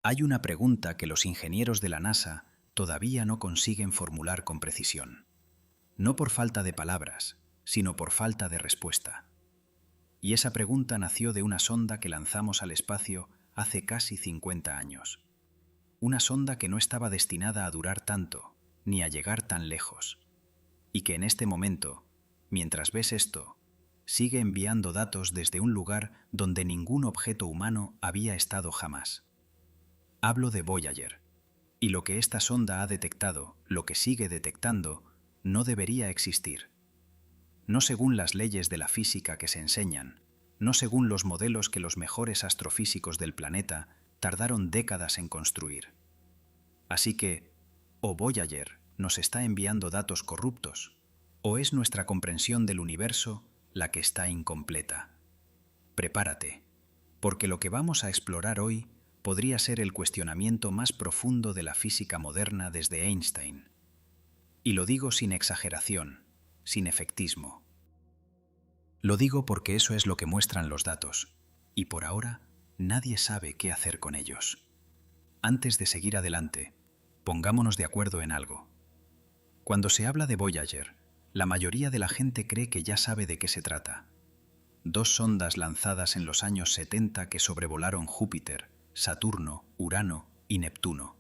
Hay una pregunta que los ingenieros de la NASA todavía no consiguen formular con precisión. No por falta de palabras, sino por falta de respuesta. Y esa pregunta nació de una sonda que lanzamos al espacio hace casi 50 años. Una sonda que no estaba destinada a durar tanto, ni a llegar tan lejos. Y que en este momento, mientras ves esto, sigue enviando datos desde un lugar donde ningún objeto humano había estado jamás. Hablo de Voyager. Y lo que esta sonda ha detectado, lo que sigue detectando, no debería existir. No según las leyes de la física que se enseñan, no según los modelos que los mejores astrofísicos del planeta tardaron décadas en construir. Así que, o Voyager nos está enviando datos corruptos, o es nuestra comprensión del universo la que está incompleta. Prepárate, porque lo que vamos a explorar hoy podría ser el cuestionamiento más profundo de la física moderna desde Einstein. Y lo digo sin exageración, sin efectismo. Lo digo porque eso es lo que muestran los datos, y por ahora nadie sabe qué hacer con ellos. Antes de seguir adelante, pongámonos de acuerdo en algo. Cuando se habla de Voyager, la mayoría de la gente cree que ya sabe de qué se trata. Dos sondas lanzadas en los años 70 que sobrevolaron Júpiter, Saturno, Urano y Neptuno.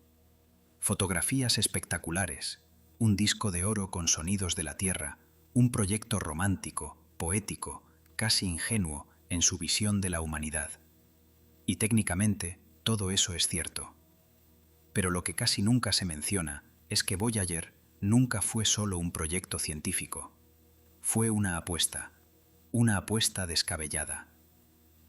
Fotografías espectaculares, un disco de oro con sonidos de la Tierra, un proyecto romántico, poético, casi ingenuo en su visión de la humanidad. Y técnicamente, todo eso es cierto. Pero lo que casi nunca se menciona es que Voyager nunca fue solo un proyecto científico. Fue una apuesta descabellada.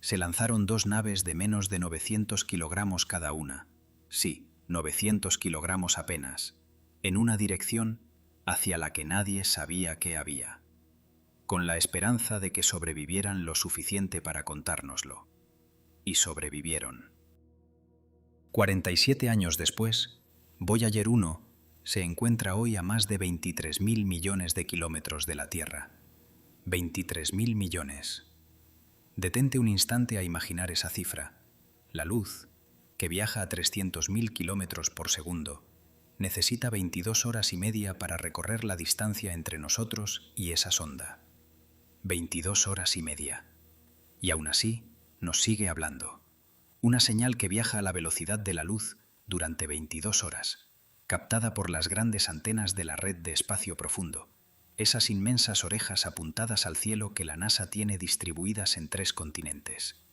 Se lanzaron dos naves de menos de 900 kilogramos cada una, sí, 900 kilogramos apenas, en una dirección hacia la que nadie sabía qué había, con la esperanza de que sobrevivieran lo suficiente para contárnoslo. Y sobrevivieron. 47 años después, Voyager 1 se encuentra hoy a más de 23.000 millones de kilómetros de la Tierra. 23.000 millones. Detente un instante a imaginar esa cifra. La luz, que viaja a 300.000 kilómetros por segundo, necesita 22 horas y media para recorrer la distancia entre nosotros y esa sonda. 22 horas y media. Y aún así, nos sigue hablando. Una señal que viaja a la velocidad de la luz durante 22 horas, captada por las grandes antenas de la red de espacio profundo, esas inmensas orejas apuntadas al cielo que la NASA tiene distribuidas en 3 continentes.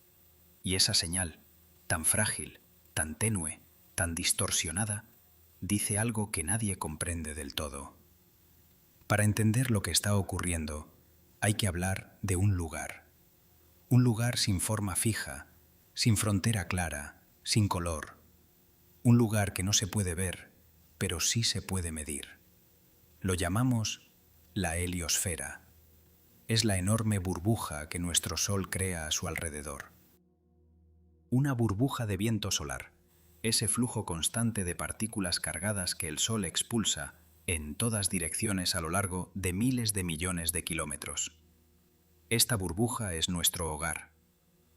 Y esa señal, tan frágil, tan tenue, tan distorsionada, dice algo que nadie comprende del todo. Para entender lo que está ocurriendo, hay que hablar de un lugar sin forma fija, sin frontera clara, sin color. Un lugar que no se puede ver, pero sí se puede medir. Lo llamamos la heliosfera. Es la enorme burbuja que nuestro Sol crea a su alrededor. Una burbuja de viento solar, ese flujo constante de partículas cargadas que el Sol expulsa en todas direcciones a lo largo de miles de millones de kilómetros. Esta burbuja es nuestro hogar.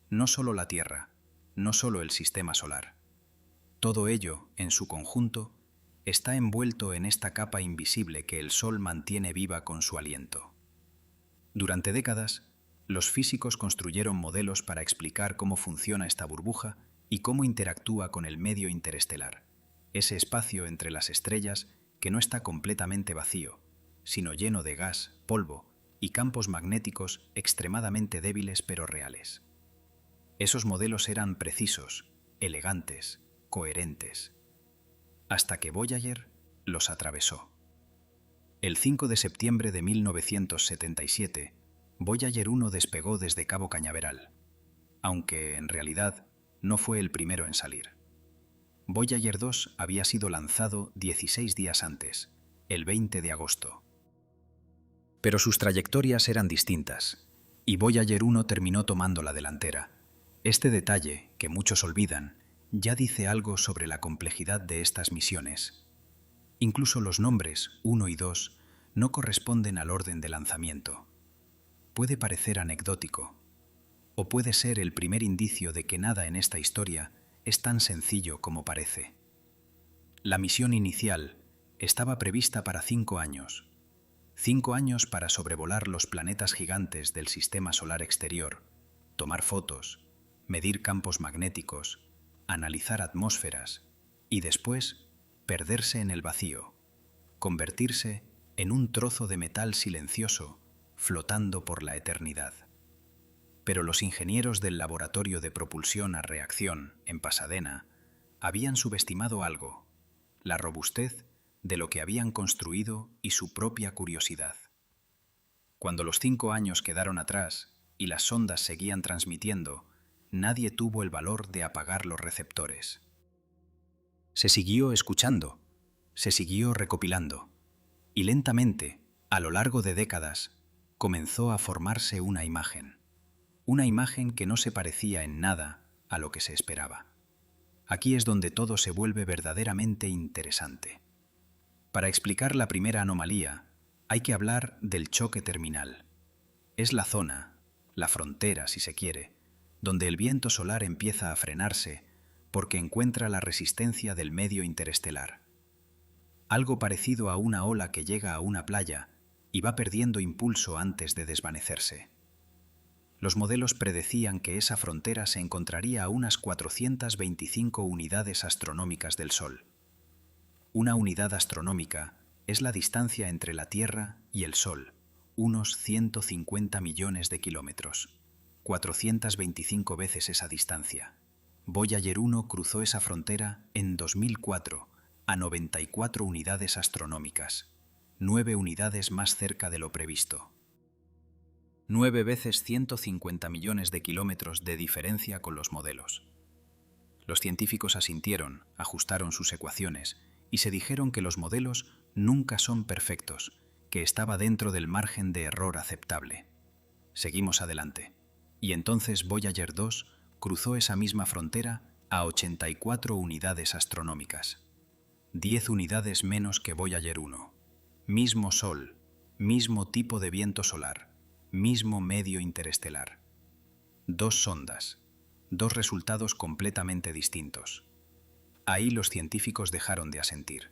No solo la Tierra, no solo el sistema solar. Todo ello, en su conjunto, está envuelto en esta capa invisible que el Sol mantiene viva con su aliento. Durante décadas, los físicos construyeron modelos para explicar cómo funciona esta burbuja y cómo interactúa con el medio interestelar, ese espacio entre las estrellas que no está completamente vacío, sino lleno de gas, polvo y campos magnéticos extremadamente débiles pero reales. Esos modelos eran precisos, elegantes, coherentes, hasta que Voyager los atravesó. El 5 de septiembre de 1977, Voyager 1 despegó desde Cabo Cañaveral, aunque en realidad no fue el primero en salir. Voyager 2 había sido lanzado 16 días antes, el 20 de agosto. Pero sus trayectorias eran distintas, y Voyager 1 terminó tomando la delantera. Este detalle, que muchos olvidan, ya dice algo sobre la complejidad de estas misiones. Incluso los nombres 1 y 2 no corresponden al orden de lanzamiento. Puede parecer anecdótico, o puede ser el primer indicio de que nada en esta historia es tan sencillo como parece. La misión inicial estaba prevista para 5 años. 5 años para sobrevolar los planetas gigantes del sistema solar exterior, tomar fotos, medir campos magnéticos, analizar atmósferas y después perderse en el vacío, convertirse en un trozo de metal silencioso flotando por la eternidad. Pero los ingenieros del Laboratorio de Propulsión a Reacción, en Pasadena, habían subestimado algo: la robustez de lo que habían construido y su propia curiosidad. Cuando los 5 años quedaron atrás y las sondas seguían transmitiendo, nadie tuvo el valor de apagar los receptores. Se siguió escuchando, se siguió recopilando, y lentamente, a lo largo de décadas, comenzó a formarse una imagen que no se parecía en nada a lo que se esperaba. Aquí es donde todo se vuelve verdaderamente interesante. Para explicar la primera anomalía, hay que hablar del choque terminal. Es la zona, la frontera si se quiere, donde el viento solar empieza a frenarse porque encuentra la resistencia del medio interestelar. Algo parecido a una ola que llega a una playa y va perdiendo impulso antes de desvanecerse. Los modelos predecían que esa frontera se encontraría a unas 425 unidades astronómicas del Sol. Una unidad astronómica es la distancia entre la Tierra y el Sol, unos 150 millones de kilómetros, 425 veces esa distancia. Voyager 1 cruzó esa frontera en 2004 a 94 unidades astronómicas, 9 unidades más cerca de lo previsto. 9 veces 150 millones de kilómetros de diferencia con los modelos. Los científicos asintieron, ajustaron sus ecuaciones y se dijeron que los modelos nunca son perfectos, que estaba dentro del margen de error aceptable. Seguimos adelante. Y entonces Voyager 2 cruzó esa misma frontera a 84 unidades astronómicas. 10 unidades menos que Voyager 1. Mismo Sol, mismo tipo de viento solar, mismo medio interestelar. 2 sondas, 2 resultados completamente distintos. Ahí los científicos dejaron de asentir.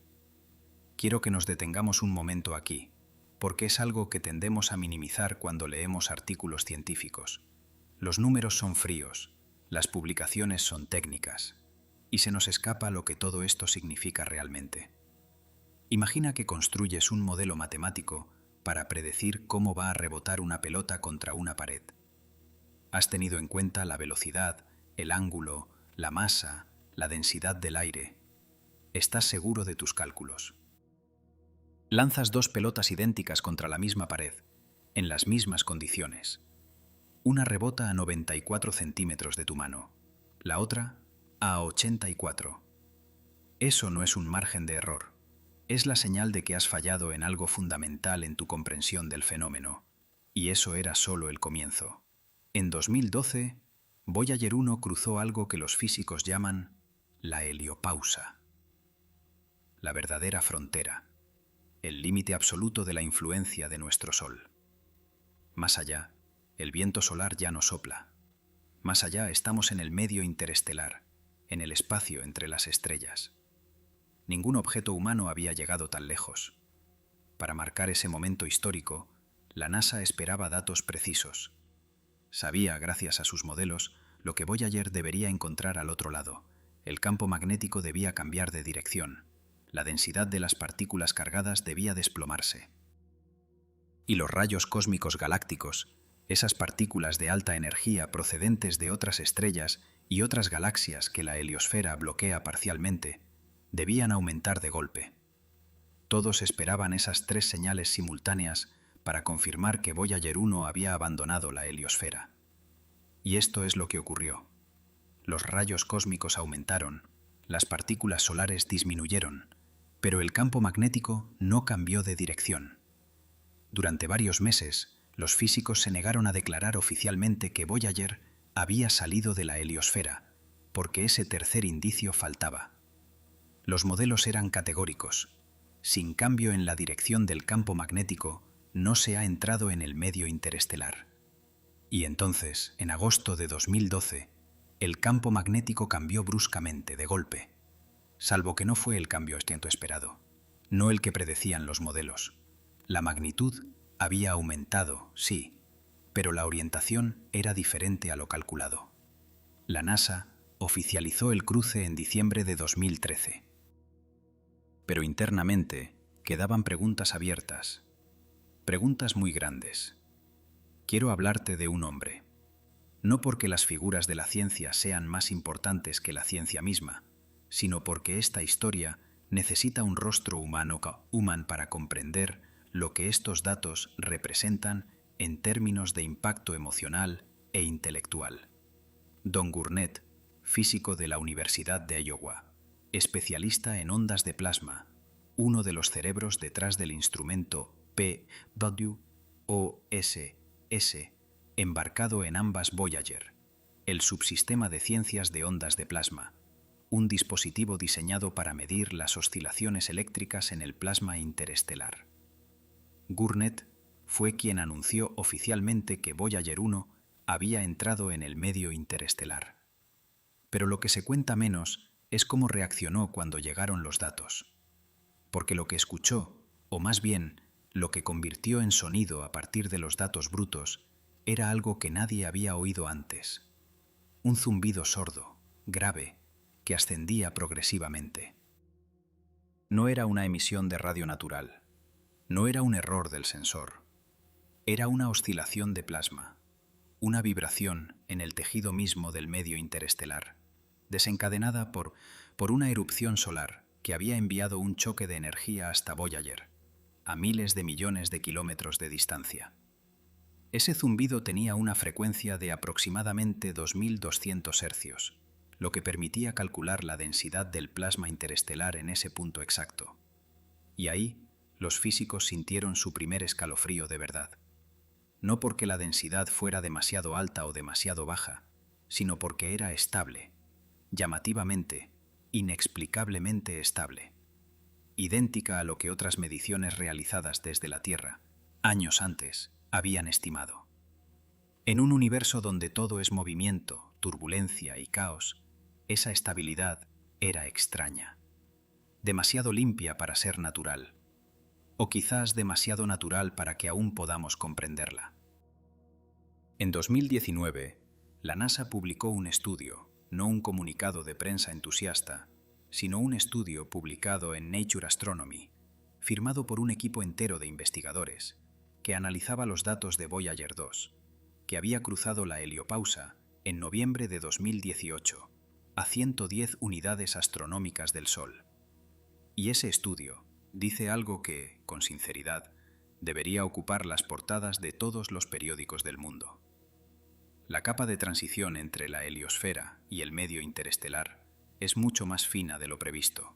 Quiero que nos detengamos un momento aquí, porque es algo que tendemos a minimizar cuando leemos artículos científicos. Los números son fríos, las publicaciones son técnicas, y se nos escapa lo que todo esto significa realmente. Imagina que construyes un modelo matemático para predecir cómo va a rebotar una pelota contra una pared. Has tenido en cuenta la velocidad, el ángulo, la masa, la densidad del aire. Estás seguro de tus cálculos. Lanzas 2 pelotas idénticas contra la misma pared, en las mismas condiciones. Una rebota a 94 centímetros de tu mano, la otra a 84. Eso no es un margen de error. Es la señal de que has fallado en algo fundamental en tu comprensión del fenómeno. Y eso era solo el comienzo. En 2012, Voyager 1 cruzó algo que los físicos llaman la heliopausa. La verdadera frontera. El límite absoluto de la influencia de nuestro Sol. Más allá, el viento solar ya no sopla. Más allá estamos en el medio interestelar, en el espacio entre las estrellas. Ningún objeto humano había llegado tan lejos. Para marcar ese momento histórico, la NASA esperaba datos precisos. Sabía, gracias a sus modelos, lo que Voyager debería encontrar al otro lado. El campo magnético debía cambiar de dirección. La densidad de las partículas cargadas debía desplomarse. Y los rayos cósmicos galácticos, esas partículas de alta energía procedentes de otras estrellas y otras galaxias que la heliosfera bloquea parcialmente, debían aumentar de golpe. Todos esperaban esas 3 señales simultáneas para confirmar que Voyager 1 había abandonado la heliosfera. Y esto es lo que ocurrió. Los rayos cósmicos aumentaron, las partículas solares disminuyeron, pero el campo magnético no cambió de dirección. Durante varios meses, los físicos se negaron a declarar oficialmente que Voyager había salido de la heliosfera, porque ese tercer indicio faltaba. Los modelos eran categóricos. Sin cambio en la dirección del campo magnético, no se ha entrado en el medio interestelar. Y entonces, en agosto de 2012, El campo magnético cambió bruscamente, de golpe. Salvo que no fue el cambio esperado, no el que predecían los modelos. La magnitud había aumentado, sí, pero la orientación era diferente a lo calculado. La NASA oficializó el cruce en diciembre de 2013. Pero internamente quedaban preguntas abiertas, preguntas muy grandes. Quiero hablarte de un hombre. No porque las figuras de la ciencia sean más importantes que la ciencia misma, sino porque esta historia necesita un rostro humano para comprender lo que estos datos representan en términos de impacto emocional e intelectual. Don Gurnett, físico de la Universidad de Iowa, especialista en ondas de plasma, uno de los cerebros detrás del instrumento PWOSS, embarcado en ambas Voyager, el subsistema de ciencias de ondas de plasma, un dispositivo diseñado para medir las oscilaciones eléctricas en el plasma interestelar. Gurnett fue quien anunció oficialmente que Voyager 1 había entrado en el medio interestelar. Pero lo que se cuenta menos es cómo reaccionó cuando llegaron los datos. Porque lo que escuchó, o más bien, lo que convirtió en sonido a partir de los datos brutos, era algo que nadie había oído antes. Un zumbido sordo, grave, que ascendía progresivamente. No era una emisión de radio natural, no era un error del sensor, era una oscilación de plasma, una vibración en el tejido mismo del medio interestelar, desencadenada por una erupción solar que había enviado un choque de energía hasta Voyager, a miles de millones de kilómetros de distancia. Ese zumbido tenía una frecuencia de aproximadamente 2200 hercios, lo que permitía calcular la densidad del plasma interestelar en ese punto exacto. Y ahí, los físicos sintieron su primer escalofrío de verdad. No porque la densidad fuera demasiado alta o demasiado baja, sino porque era estable, llamativamente, inexplicablemente estable, idéntica a lo que otras mediciones realizadas desde la Tierra, años antes, habían estimado. En un universo donde todo es movimiento, turbulencia y caos, esa estabilidad era extraña, demasiado limpia para ser natural, o quizás demasiado natural para que aún podamos comprenderla. En 2019, la NASA publicó un estudio, no un comunicado de prensa entusiasta, sino un estudio publicado en Nature Astronomy, firmado por un equipo entero de investigadores, que analizaba los datos de Voyager 2, que había cruzado la heliopausa en noviembre de 2018, a 110 unidades astronómicas del Sol. Y ese estudio dice algo que, con sinceridad, debería ocupar las portadas de todos los periódicos del mundo. La capa de transición entre la heliosfera y el medio interestelar es mucho más fina de lo previsto.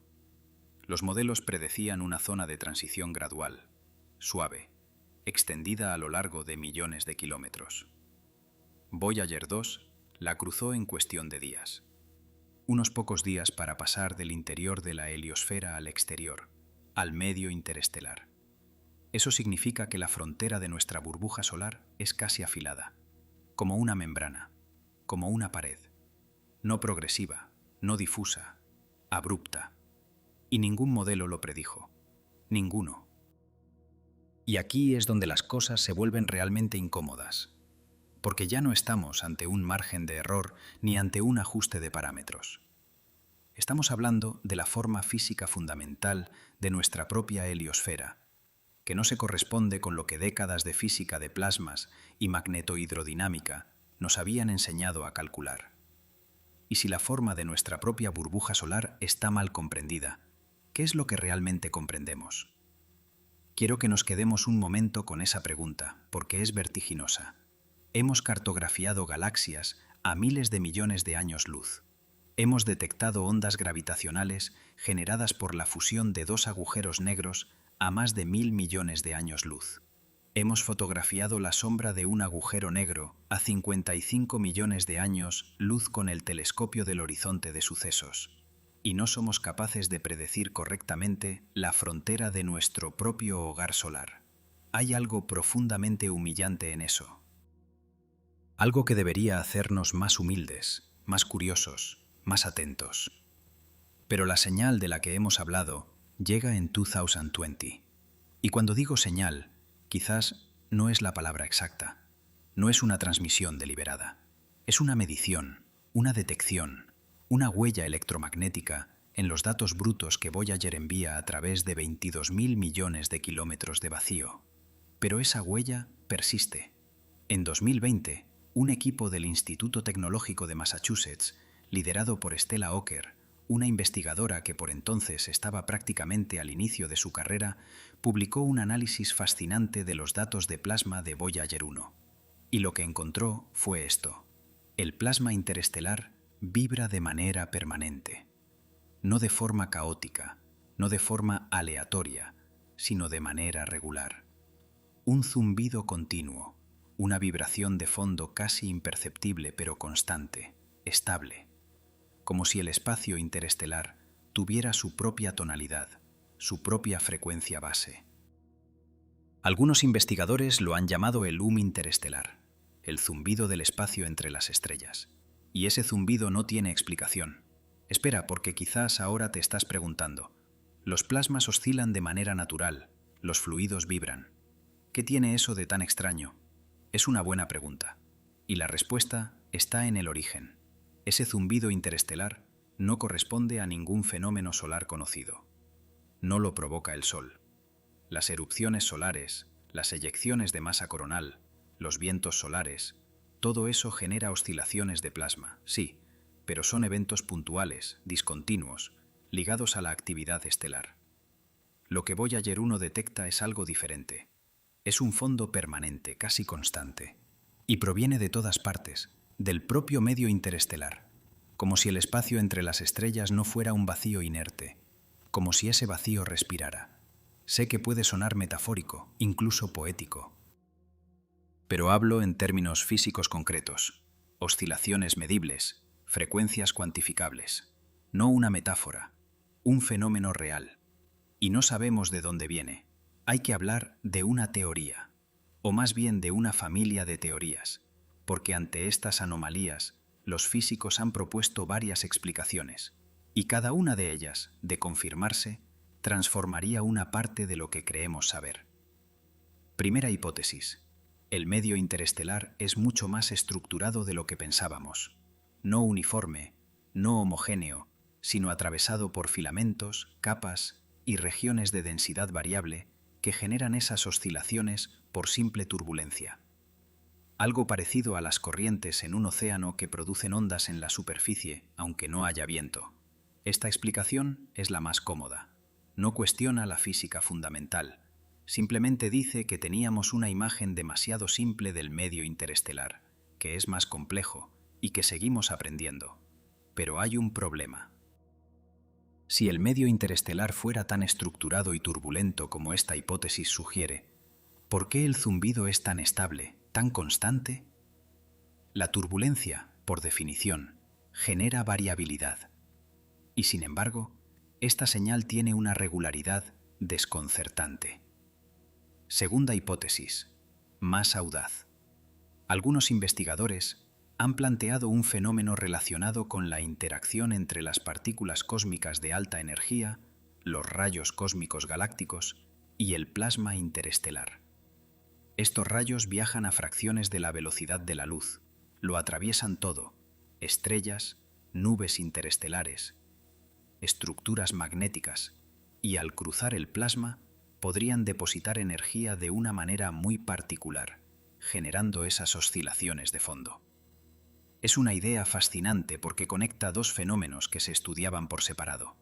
Los modelos predecían una zona de transición gradual, suave, extendida a lo largo de millones de kilómetros. Voyager 2 la cruzó en cuestión de días. Unos pocos días para pasar del interior de la heliosfera al exterior, al medio interestelar. Eso significa que la frontera de nuestra burbuja solar es casi afilada, como una membrana, como una pared, no progresiva, no difusa, abrupta. Y ningún modelo lo predijo, ninguno. Y aquí es donde las cosas se vuelven realmente incómodas, porque ya no estamos ante un margen de error ni ante un ajuste de parámetros. Estamos hablando de la forma física fundamental de nuestra propia heliosfera, que no se corresponde con lo que décadas de física de plasmas y magnetohidrodinámica nos habían enseñado a calcular. Y si la forma de nuestra propia burbuja solar está mal comprendida, ¿qué es lo que realmente comprendemos? Quiero que nos quedemos un momento con esa pregunta, porque es vertiginosa. Hemos cartografiado galaxias a miles de millones de años luz. Hemos detectado ondas gravitacionales generadas por la fusión de dos agujeros negros a más de 1000 millones de años luz. Hemos fotografiado la sombra de un agujero negro a 55 millones de años luz con el telescopio del horizonte de sucesos. Y no somos capaces de predecir correctamente la frontera de nuestro propio hogar solar. Hay algo profundamente humillante en eso. Algo que debería hacernos más humildes, más curiosos, más atentos. Pero la señal de la que hemos hablado llega en 2020. Y cuando digo señal, quizás no es la palabra exacta. No es una transmisión deliberada. Es una medición, una detección, una huella electromagnética en los datos brutos que Voyager envía a través de 22.000 millones de kilómetros de vacío. Pero esa huella persiste. En 2020, un equipo del Instituto Tecnológico de Massachusetts, liderado por Stella Ocker, una investigadora que por entonces estaba prácticamente al inicio de su carrera, publicó un análisis fascinante de los datos de plasma de Voyager 1. Y lo que encontró fue esto: el plasma interestelar vibra de manera permanente. No de forma caótica, no de forma aleatoria, sino de manera regular. Un zumbido continuo, una vibración de fondo casi imperceptible pero constante, estable, como si el espacio interestelar tuviera su propia tonalidad, su propia frecuencia base. Algunos investigadores lo han llamado el hum interestelar, el zumbido del espacio entre las estrellas. Y ese zumbido no tiene explicación. Espera, porque quizás ahora te estás preguntando: los plasmas oscilan de manera natural, los fluidos vibran. ¿Qué tiene eso de tan extraño? Es una buena pregunta. Y la respuesta está en el origen. Ese zumbido interestelar no corresponde a ningún fenómeno solar conocido. No lo provoca el Sol. Las erupciones solares, las eyecciones de masa coronal, los vientos solares, todo eso genera oscilaciones de plasma, sí, pero son eventos puntuales, discontinuos, ligados a la actividad estelar. Lo que Voyager 1 detecta es algo diferente. Es un fondo permanente, casi constante, y proviene de todas partes, del propio medio interestelar, como si el espacio entre las estrellas no fuera un vacío inerte, como si ese vacío respirara. Sé que puede sonar metafórico, incluso poético, pero hablo en términos físicos concretos, oscilaciones medibles, frecuencias cuantificables, no una metáfora, un fenómeno real. Y no sabemos de dónde viene. Hay que hablar de una teoría, o más bien de una familia de teorías, porque ante estas anomalías, los físicos han propuesto varias explicaciones, y cada una de ellas, de confirmarse, transformaría una parte de lo que creemos saber. Primera hipótesis: el medio interestelar es mucho más estructurado de lo que pensábamos. No uniforme, no homogéneo, sino atravesado por filamentos, capas y regiones de densidad variable que generan esas oscilaciones por simple turbulencia. Algo parecido a las corrientes en un océano que producen ondas en la superficie, aunque no haya viento. Esta explicación es la más cómoda. No cuestiona la física fundamental. Simplemente dice que teníamos una imagen demasiado simple del medio interestelar, que es más complejo y que seguimos aprendiendo. Pero hay un problema. Si el medio interestelar fuera tan estructurado y turbulento como esta hipótesis sugiere, ¿por qué el zumbido es tan estable, tan constante? La turbulencia, por definición, genera variabilidad. Y sin embargo, esta señal tiene una regularidad desconcertante. Segunda hipótesis, más audaz. Algunos investigadores han planteado un fenómeno relacionado con la interacción entre las partículas cósmicas de alta energía, los rayos cósmicos galácticos y el plasma interestelar. Estos rayos viajan a fracciones de la velocidad de la luz, lo atraviesan todo: estrellas, nubes interestelares, estructuras magnéticas, y al cruzar el plasma podrían depositar energía de una manera muy particular, generando esas oscilaciones de fondo. Es una idea fascinante porque conecta dos fenómenos que se estudiaban por separado.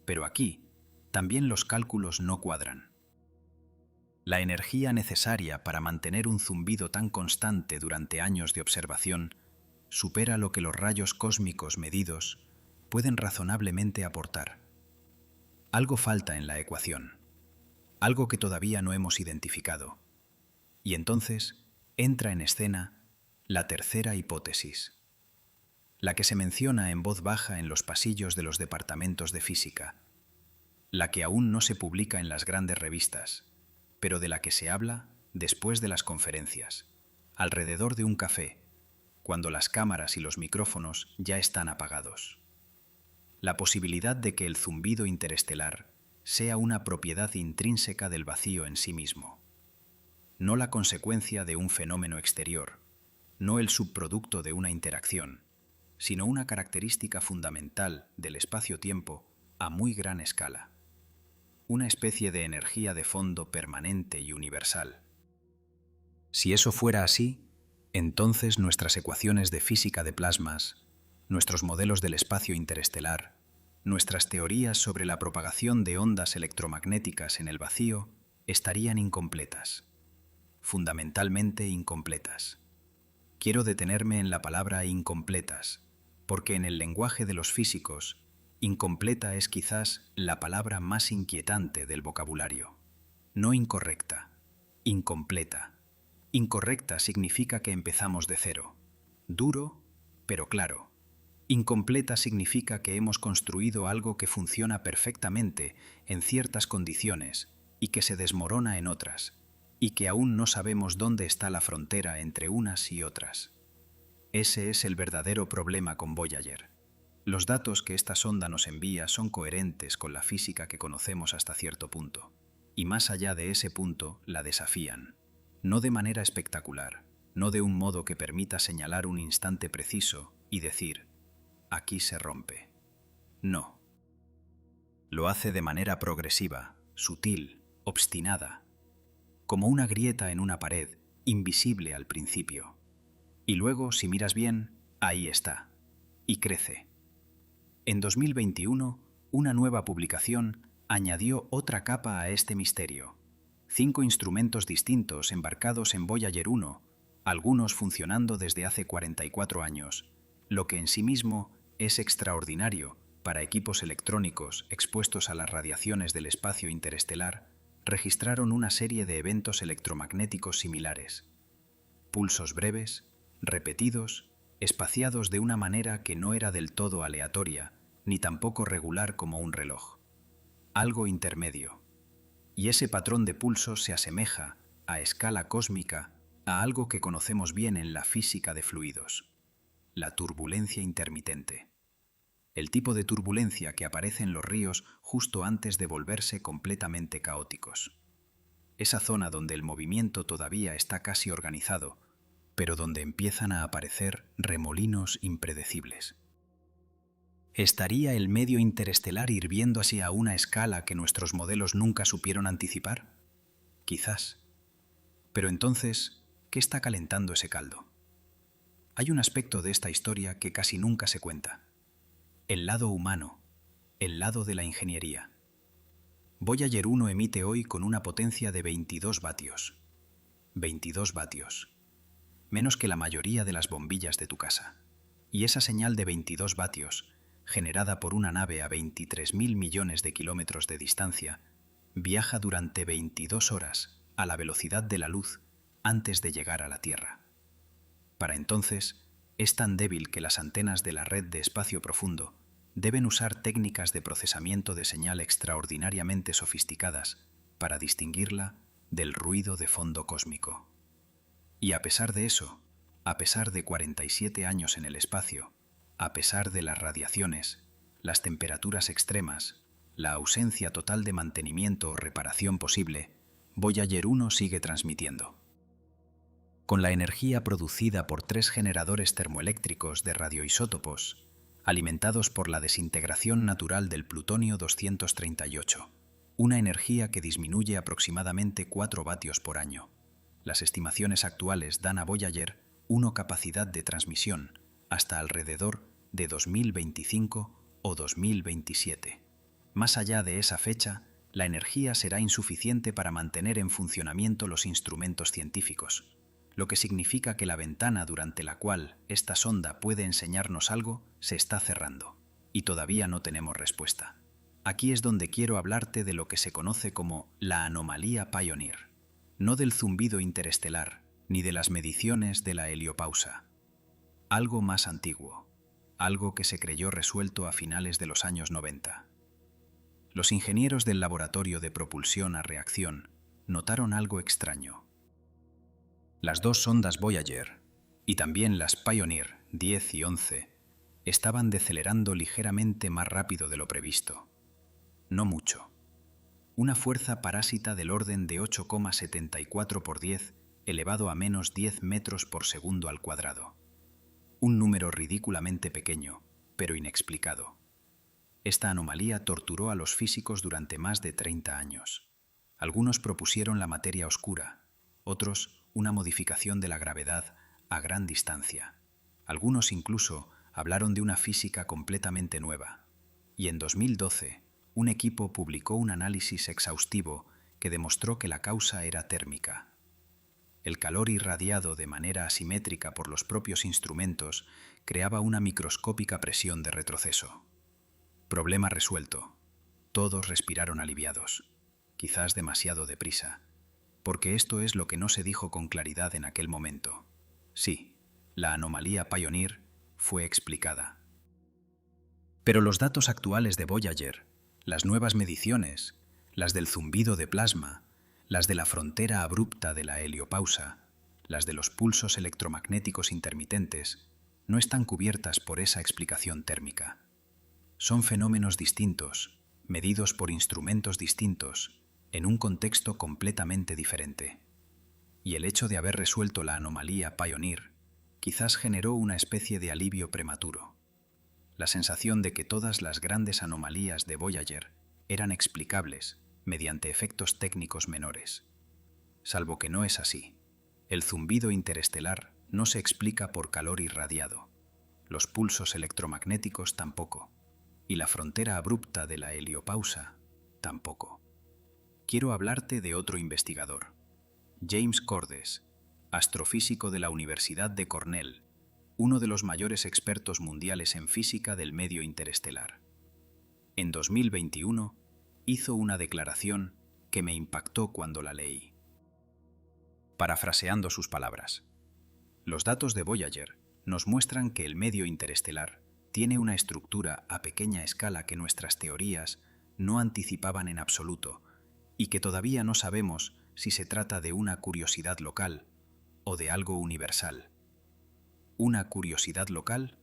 Pero aquí, también los cálculos no cuadran. La energía necesaria para mantener un zumbido tan constante durante años de observación supera lo que los rayos cósmicos medidos pueden razonablemente aportar. Algo falta en la ecuación, algo que todavía no hemos identificado. Y entonces entra en escena la tercera hipótesis, la que se menciona en voz baja en los pasillos de los departamentos de física, la que aún no se publica en las grandes revistas, pero de la que se habla después de las conferencias, alrededor de un café, cuando las cámaras y los micrófonos ya están apagados. La posibilidad de que el zumbido interestelar sea una propiedad intrínseca del vacío en sí mismo, no la consecuencia de un fenómeno exterior, no el subproducto de una interacción, sino una característica fundamental del espacio-tiempo a muy gran escala, una especie de energía de fondo permanente y universal. Si eso fuera así, entonces nuestras ecuaciones de física de plasmas, nuestros modelos del espacio interestelar, nuestras teorías sobre la propagación de ondas electromagnéticas en el vacío estarían incompletas, fundamentalmente incompletas. Quiero detenerme en la palabra incompletas, porque en el lenguaje de los físicos, incompleta es quizás la palabra más inquietante del vocabulario. No incorrecta, incompleta. Incorrecta significa que empezamos de cero. Duro, pero claro. Incompleta significa que hemos construido algo que funciona perfectamente en ciertas condiciones y que se desmorona en otras, y que aún no sabemos dónde está la frontera entre unas y otras. Ese es el verdadero problema con Voyager. Los datos que esta sonda nos envía son coherentes con la física que conocemos hasta cierto punto, y más allá de ese punto la desafían. No de manera espectacular, no de un modo que permita señalar un instante preciso y decir, aquí se rompe. No. Lo hace de manera progresiva, sutil, obstinada, como una grieta en una pared, invisible al principio. Y luego, si miras bien, ahí está, y crece. En 2021, una nueva publicación añadió otra capa a este misterio. 5 instrumentos distintos embarcados en Voyager 1, algunos funcionando desde hace 44 años, lo que en sí mismo es extraordinario para equipos electrónicos expuestos a las radiaciones del espacio interestelar, registraron una serie de eventos electromagnéticos similares. Pulsos breves, repetidos, espaciados de una manera que no era del todo aleatoria, ni tampoco regular como un reloj. Algo intermedio. Y ese patrón de pulsos se asemeja, a escala cósmica, a algo que conocemos bien en la física de fluidos: la turbulencia intermitente. El tipo de turbulencia que aparece en los ríos justo antes de volverse completamente caóticos. Esa zona donde el movimiento todavía está casi organizado, pero donde empiezan a aparecer remolinos impredecibles. ¿Estaría el medio interestelar hirviendo así a una escala que nuestros modelos nunca supieron anticipar? Quizás. Pero entonces, ¿qué está calentando ese caldo? Hay un aspecto de esta historia que casi nunca se cuenta: el lado humano, el lado de la ingeniería. Voyager 1 emite hoy con una potencia de 22 vatios. 22 vatios. Menos que la mayoría de las bombillas de tu casa. Y esa señal de 22 vatios, generada por una nave a 23.000 millones de kilómetros de distancia, viaja durante 22 horas a la velocidad de la luz antes de llegar a la Tierra. Para entonces, es tan débil que las antenas de la red de espacio profundo deben usar técnicas de procesamiento de señal extraordinariamente sofisticadas para distinguirla del ruido de fondo cósmico. Y a pesar de eso, a pesar de 47 años en el espacio, a pesar de las radiaciones, las temperaturas extremas, la ausencia total de mantenimiento o reparación posible, Voyager 1 sigue transmitiendo. Con la energía producida por 3 generadores termoeléctricos de radioisótopos, alimentados por la desintegración natural del plutonio 238, una energía que disminuye aproximadamente 4 vatios por año. Las estimaciones actuales dan a Voyager 1 capacidad de transmisión hasta alrededor de 2025 o 2027. Más allá de esa fecha, la energía será insuficiente para mantener en funcionamiento los instrumentos científicos, lo que significa que la ventana durante la cual esta sonda puede enseñarnos algo se está cerrando, y todavía no tenemos respuesta. Aquí es donde quiero hablarte de lo que se conoce como la anomalía Pioneer, no del zumbido interestelar, ni de las mediciones de la heliopausa. Algo más antiguo, algo que se creyó resuelto a finales de los años 90. Los ingenieros del laboratorio de propulsión a reacción notaron algo extraño. Las 2 sondas Voyager, Y también las Pioneer 10 y 11 estaban decelerando ligeramente más rápido de lo previsto. No mucho. Una fuerza parásita del orden de 8,74 por 10 elevado a menos 10 metros por segundo al cuadrado. Un número ridículamente pequeño, pero inexplicado. Esta anomalía torturó a los físicos durante más de 30 años. Algunos propusieron la materia oscura, otros una modificación de la gravedad a gran distancia. Algunos incluso hablaron de una física completamente nueva. Y en 2012, un equipo publicó un análisis exhaustivo que demostró que la causa era térmica. El calor irradiado de manera asimétrica por los propios instrumentos creaba una microscópica presión de retroceso. Problema resuelto. Todos respiraron aliviados, quizás demasiado deprisa, porque esto es lo que no se dijo con claridad en aquel momento. Sí, la anomalía Pioneer fue explicada. Pero los datos actuales de Voyager, las nuevas mediciones, las del zumbido de plasma, las de la frontera abrupta de la heliopausa, las de los pulsos electromagnéticos intermitentes, no están cubiertas por esa explicación térmica. Son fenómenos distintos, medidos por instrumentos distintos, en un contexto completamente diferente. Y el hecho de haber resuelto la anomalía Pioneer quizás generó una especie de alivio prematuro. La sensación de que todas las grandes anomalías de Voyager eran explicables mediante efectos técnicos menores. Salvo que no es así. El zumbido interestelar no se explica por calor irradiado. Los pulsos electromagnéticos tampoco. Y la frontera abrupta de la heliopausa tampoco. Quiero hablarte de otro investigador, James Cordes, astrofísico de la Universidad de Cornell, uno de los mayores expertos mundiales en física del medio interestelar. En 2021 hizo una declaración que me impactó cuando la leí. Parafraseando sus palabras, los datos de Voyager nos muestran que el medio interestelar tiene una estructura a pequeña escala que nuestras teorías no anticipaban en absoluto y que todavía no sabemos si se trata de una curiosidad local o de algo universal. ¿Una curiosidad local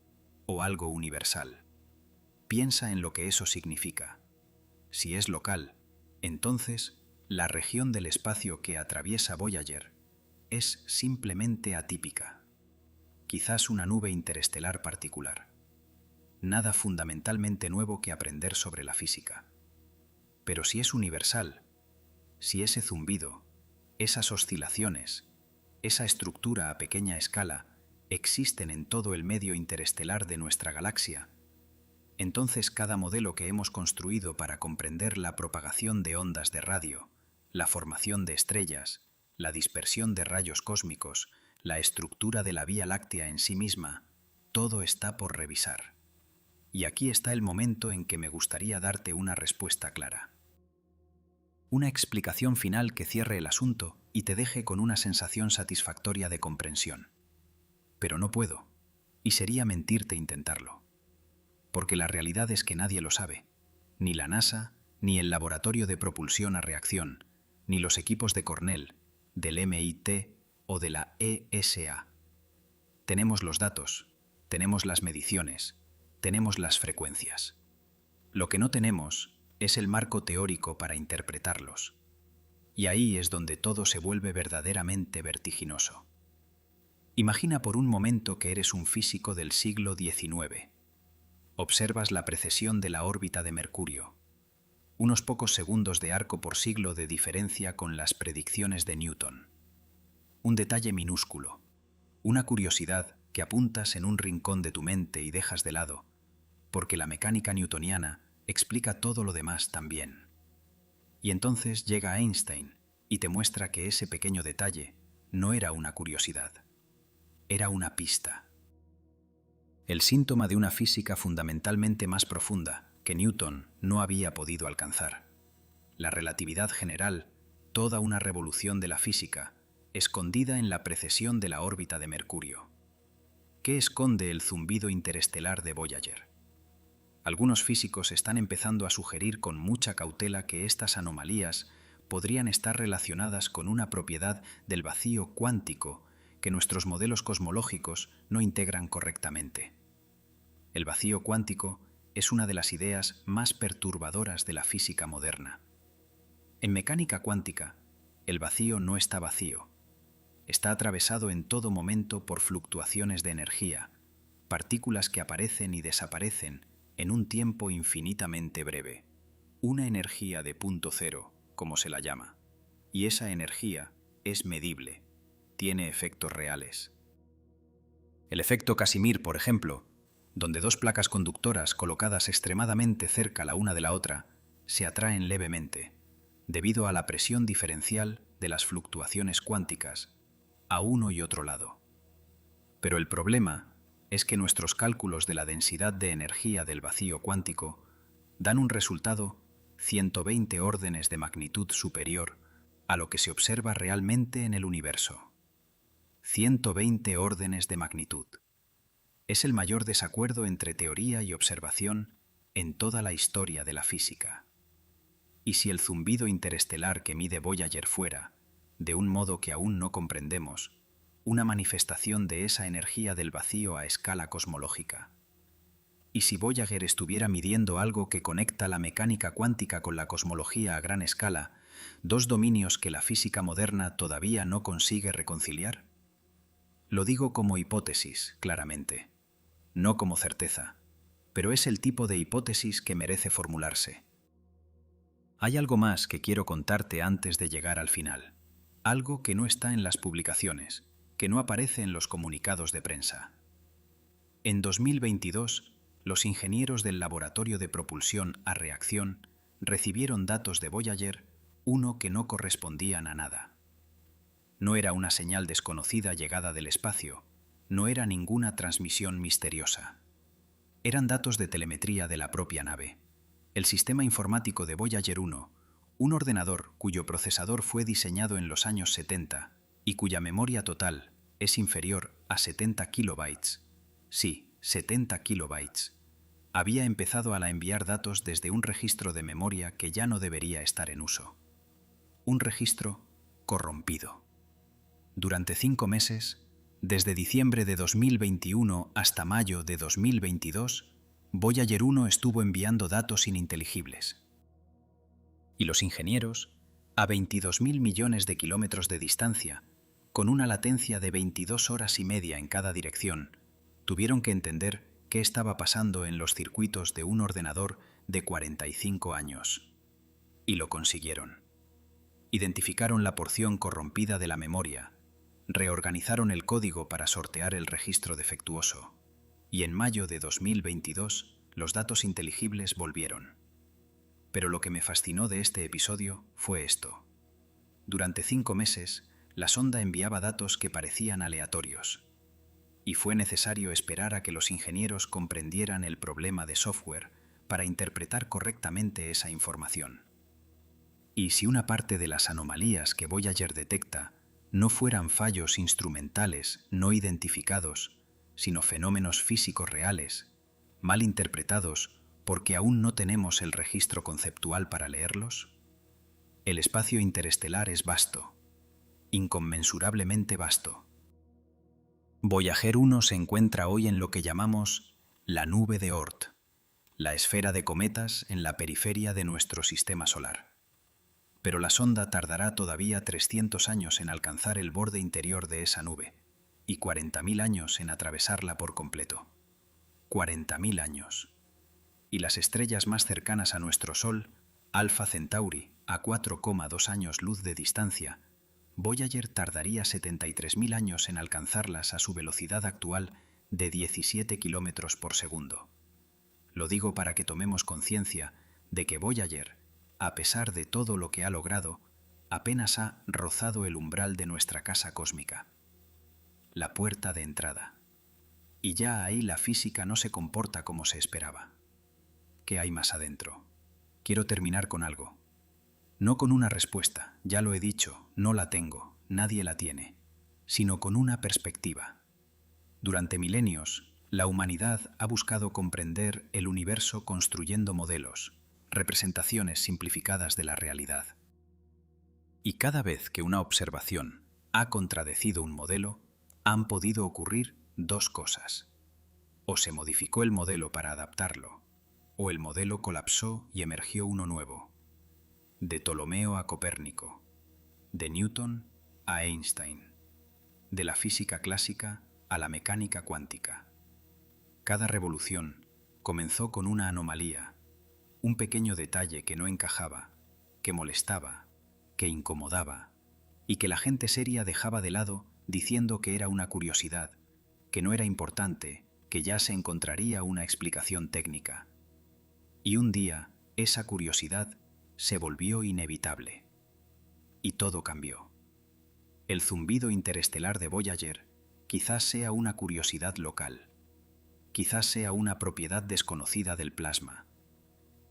o algo universal? Piensa en lo que eso significa. Si es local, entonces la región del espacio que atraviesa Voyager es simplemente atípica. Quizás una nube interestelar particular. Nada fundamentalmente nuevo que aprender sobre la física. Pero si es universal, si ese zumbido, esas oscilaciones, esa estructura a pequeña escala existen en todo el medio interestelar de nuestra galaxia, entonces cada modelo que hemos construido para comprender la propagación de ondas de radio, la formación de estrellas, la dispersión de rayos cósmicos, la estructura de la Vía Láctea en sí misma, todo está por revisar. Y aquí está el momento en que me gustaría darte una respuesta clara. Una explicación final que cierre el asunto y te deje con una sensación satisfactoria de comprensión. Pero no puedo, y sería mentirte intentarlo. Porque la realidad es que nadie lo sabe, ni la NASA, ni el Laboratorio de Propulsión a Reacción, ni los equipos de Cornell, del MIT o de la ESA. Tenemos los datos, tenemos las mediciones, tenemos las frecuencias. Lo que no tenemos es el marco teórico para interpretarlos. Y ahí es donde todo se vuelve verdaderamente vertiginoso. Imagina por un momento que eres un físico del siglo XIX. Observas la precesión de la órbita de Mercurio. Unos pocos segundos de arco por siglo de diferencia con las predicciones de Newton. Un detalle minúsculo, una curiosidad que apuntas en un rincón de tu mente y dejas de lado, porque la mecánica newtoniana explica todo lo demás también. Y entonces llega Einstein y te muestra que ese pequeño detalle no era una curiosidad, era una pista. El síntoma de una física fundamentalmente más profunda que Newton no había podido alcanzar. La relatividad general, toda una revolución de la física, escondida en la precesión de la órbita de Mercurio. ¿Qué esconde el zumbido interestelar de Voyager? Algunos físicos están empezando a sugerir con mucha cautela que estas anomalías podrían estar relacionadas con una propiedad del vacío cuántico que nuestros modelos cosmológicos no integran correctamente. El vacío cuántico es una de las ideas más perturbadoras de la física moderna. En mecánica cuántica, el vacío no está vacío. Está atravesado en todo momento por fluctuaciones de energía, partículas que aparecen y desaparecen en un tiempo infinitamente breve. Una energía de punto cero, como se la llama. Y esa energía es medible, tiene efectos reales. El efecto Casimir, por ejemplo, donde dos placas conductoras colocadas extremadamente cerca la una de la otra se atraen levemente, debido a la presión diferencial de las fluctuaciones cuánticas, a uno y otro lado. Pero el problema es que nuestros cálculos de la densidad de energía del vacío cuántico dan un resultado 120 órdenes de magnitud superior a lo que se observa realmente en el universo. 120 órdenes de magnitud. Es el mayor desacuerdo entre teoría y observación en toda la historia de la física. Y si el zumbido interestelar que mide Voyager fuera, de un modo que aún no comprendemos, una manifestación de esa energía del vacío a escala cosmológica. Y si Voyager estuviera midiendo algo que conecta la mecánica cuántica con la cosmología a gran escala, dos dominios que la física moderna todavía no consigue reconciliar. Lo digo como hipótesis, claramente, no como certeza, pero es el tipo de hipótesis que merece formularse. Hay algo más que quiero contarte antes de llegar al final, algo que no está en las publicaciones, que no aparece en los comunicados de prensa. En 2022, los ingenieros del Laboratorio de Propulsión a Reacción recibieron datos de Voyager, uno que no correspondían a nada. No era una señal desconocida llegada del espacio, no era ninguna transmisión misteriosa. Eran datos de telemetría de la propia nave. El sistema informático de Voyager 1, un ordenador cuyo procesador fue diseñado en los años 70 y cuya memoria total es inferior a 70 kilobytes, sí, 70 kilobytes, había empezado a enviar datos desde un registro de memoria que ya no debería estar en uso. Un registro corrompido. Durante 5 meses, desde diciembre de 2021 hasta mayo de 2022, Voyager 1 estuvo enviando datos ininteligibles. Y los ingenieros, a 22.000 millones de kilómetros de distancia, con una latencia de 22 horas y media en cada dirección, tuvieron que entender qué estaba pasando en los circuitos de un ordenador de 45 años. Y lo consiguieron. Identificaron la porción corrompida de la memoria, reorganizaron el código para sortear el registro defectuoso, y en mayo de 2022 los datos inteligibles volvieron. Pero lo que me fascinó de este episodio fue esto. Durante 5 meses, la sonda enviaba datos que parecían aleatorios, y fue necesario esperar a que los ingenieros comprendieran el problema de software para interpretar correctamente esa información. Y si una parte de las anomalías que Voyager detecta no fueran fallos instrumentales no identificados, sino fenómenos físicos reales, mal interpretados porque aún no tenemos el registro conceptual para leerlos? El espacio interestelar es vasto, inconmensurablemente vasto. Voyager 1 se encuentra hoy en lo que llamamos la nube de Oort, la esfera de cometas en la periferia de nuestro sistema solar. Pero la sonda tardará todavía 300 años en alcanzar el borde interior de esa nube y 40.000 años en atravesarla por completo. 40.000 años. Y las estrellas más cercanas a nuestro Sol, Alpha Centauri, a 4,2 años luz de distancia, Voyager tardaría 73.000 años en alcanzarlas a su velocidad actual de 17 kilómetros por segundo. Lo digo para que tomemos conciencia de que Voyager, a pesar de todo lo que ha logrado, apenas ha rozado el umbral de nuestra casa cósmica, la puerta de entrada. Y ya ahí la física no se comporta como se esperaba. ¿Qué hay más adentro? Quiero terminar con algo. No con una respuesta, ya lo he dicho, no la tengo, nadie la tiene, sino con una perspectiva. Durante milenios, la humanidad ha buscado comprender el universo construyendo modelos, representaciones simplificadas de la realidad. Y cada vez que una observación ha contradecido un modelo, han podido ocurrir dos cosas. O se modificó el modelo para adaptarlo, o el modelo colapsó y emergió uno nuevo. De Ptolomeo a Copérnico, de Newton a Einstein, de la física clásica a la mecánica cuántica. Cada revolución comenzó con una anomalía, un pequeño detalle que no encajaba, que molestaba, que incomodaba, y que la gente seria dejaba de lado diciendo que era una curiosidad, que no era importante, que ya se encontraría una explicación técnica. Y un día, esa curiosidad se volvió inevitable. Y todo cambió. El zumbido interestelar de Voyager quizás sea una curiosidad local. Quizás sea una propiedad desconocida del plasma.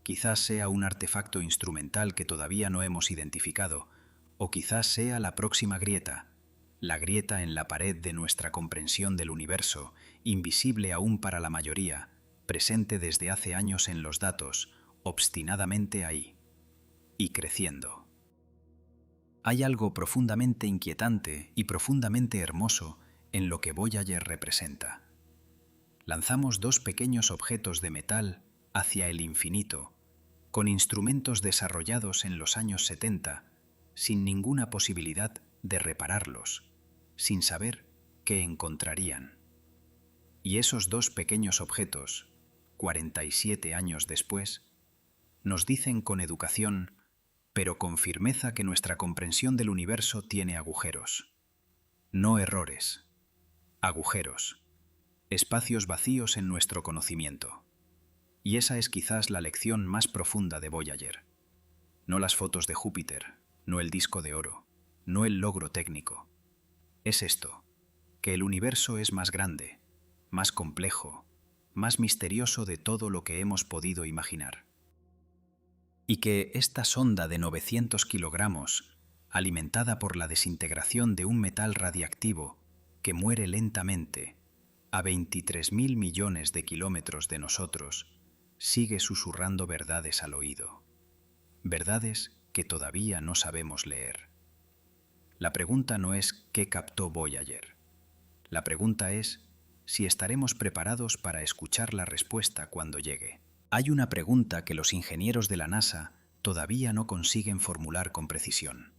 Quizás sea un artefacto instrumental que todavía no hemos identificado, o quizás sea la próxima grieta, la grieta en la pared de nuestra comprensión del universo, invisible aún para la mayoría, presente desde hace años en los datos, obstinadamente ahí, y creciendo. Hay algo profundamente inquietante y profundamente hermoso en lo que Voyager representa. Lanzamos dos pequeños objetos de metal hacia el infinito, con instrumentos desarrollados en los años 70, sin ninguna posibilidad de repararlos, sin saber qué encontrarían. Y esos dos pequeños objetos, 47 años después, nos dicen con educación, pero con firmeza, que nuestra comprensión del universo tiene agujeros. No errores, agujeros, espacios vacíos en nuestro conocimiento. Y esa es quizás la lección más profunda de Voyager. No las fotos de Júpiter, no el disco de oro, no el logro técnico. Es esto, que el universo es más grande, más complejo, más misterioso de todo lo que hemos podido imaginar. Y que esta sonda de 900 kilogramos, alimentada por la desintegración de un metal radiactivo que muere lentamente a 23.000 millones de kilómetros de nosotros, sigue susurrando verdades al oído. Verdades que todavía no sabemos leer. La pregunta no es qué captó Voyager. La pregunta es si estaremos preparados para escuchar la respuesta cuando llegue. Hay una pregunta que los ingenieros de la NASA todavía no consiguen formular con precisión.